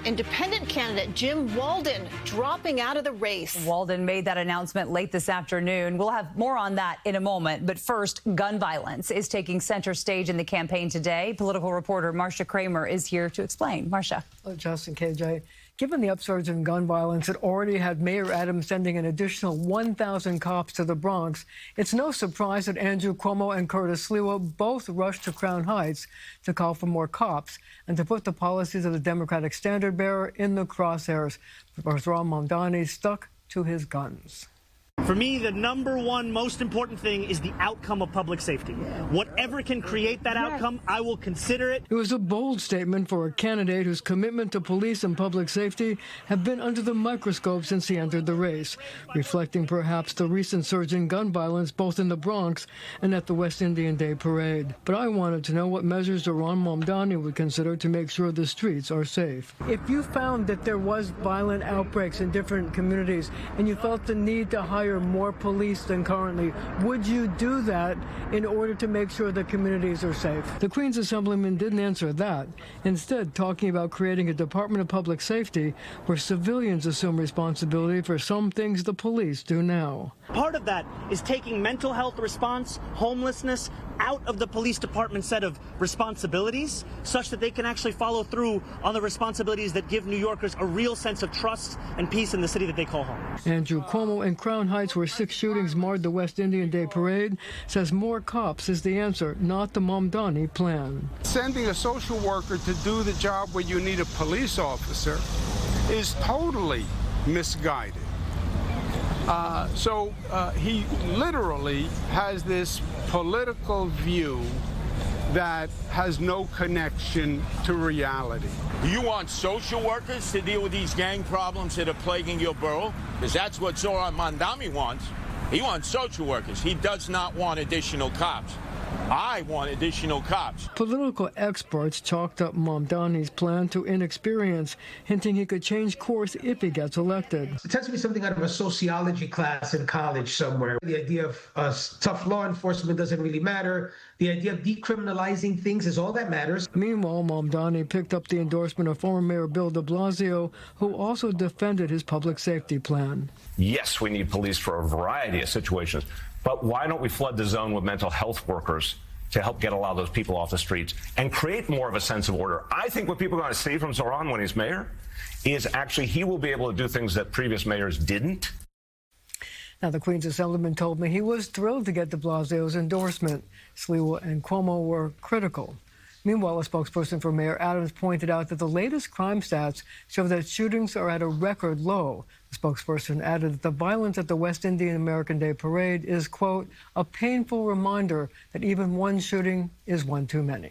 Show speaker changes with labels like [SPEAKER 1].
[SPEAKER 1] Independent candidate Jim Walden dropping out of the race.
[SPEAKER 2] Walden made that announcement late this afternoon. We'll have more on that in a moment. But first, gun violence is taking center stage in the campaign today. Political reporter Marcia Kramer is here to explain. Marcia.
[SPEAKER 3] Justin, KJ. Given the upsurge in gun violence, it already had Mayor Adams sending an additional 1,000 cops to the Bronx. It's no surprise that Andrew Cuomo and Curtis Sliwa both rushed to Crown Heights to call for more cops and to put the policies of the Democratic standard bearer in the crosshairs. Ron Mamdani stuck to his guns.
[SPEAKER 4] For me, the number one most important thing is the outcome of public safety. Whatever can create that outcome, I will consider it.
[SPEAKER 3] It was a bold statement for a candidate whose commitment to police and public safety have been under the microscope since he entered the race, reflecting perhaps the recent surge in gun violence both in the Bronx and at the West Indian Day Parade. But I wanted to know what measures Ron Mamdani would consider to make sure the streets are safe. If you found that there was violent outbreaks in different communities and you felt the need to hire more police than currently, would you do that in order to make sure the communities are safe? The Queens Assemblyman didn't answer that, instead talking about creating a Department of Public Safety where civilians assume responsibility for some things the police do now.
[SPEAKER 4] Part of that is taking mental health response, homelessness, out of the police department's set of responsibilities such that they can actually follow through on the responsibilities that give New Yorkers a real sense of trust and peace in the city that they call home.
[SPEAKER 3] Andrew Cuomo in Crown Heights, where 6 shootings marred the West Indian Day Parade, says more cops is the answer, not the Mamdani plan.
[SPEAKER 5] Sending a social worker to do the job where you need a police officer is totally misguided. So he literally has this political view that has no connection to reality.
[SPEAKER 6] You want social workers to deal with these gang problems that are plaguing your borough? Because that's what Zoran Mamdani wants. He wants social workers. He does not want additional cops. I want additional cops.
[SPEAKER 3] Political experts chalked up Mamdani's plan to inexperience, hinting he could change course if he gets elected.
[SPEAKER 7] It tends to be something out of a sociology class in college somewhere. The idea of tough law enforcement doesn't really matter. The idea of decriminalizing things is all that matters.
[SPEAKER 3] Meanwhile, Mamdani picked up the endorsement of former Mayor Bill de Blasio, who also defended his public safety plan.
[SPEAKER 8] Yes, we need police for a variety of situations. But why don't we flood the zone with mental health workers to help get a lot of those people off the streets and create more of a sense of order? I think what people are going to see from Zoran when he's mayor is actually he will be able to do things that previous mayors didn't.
[SPEAKER 3] Now, the Queens Assemblyman told me he was thrilled to get de Blasio's endorsement. Sliwa and Cuomo were critical. Meanwhile, a spokesperson for Mayor Adams pointed out that the latest crime stats show that shootings are at a record low. The spokesperson added that the violence at the West Indian American Day Parade is, quote, a painful reminder that even one shooting is one too many.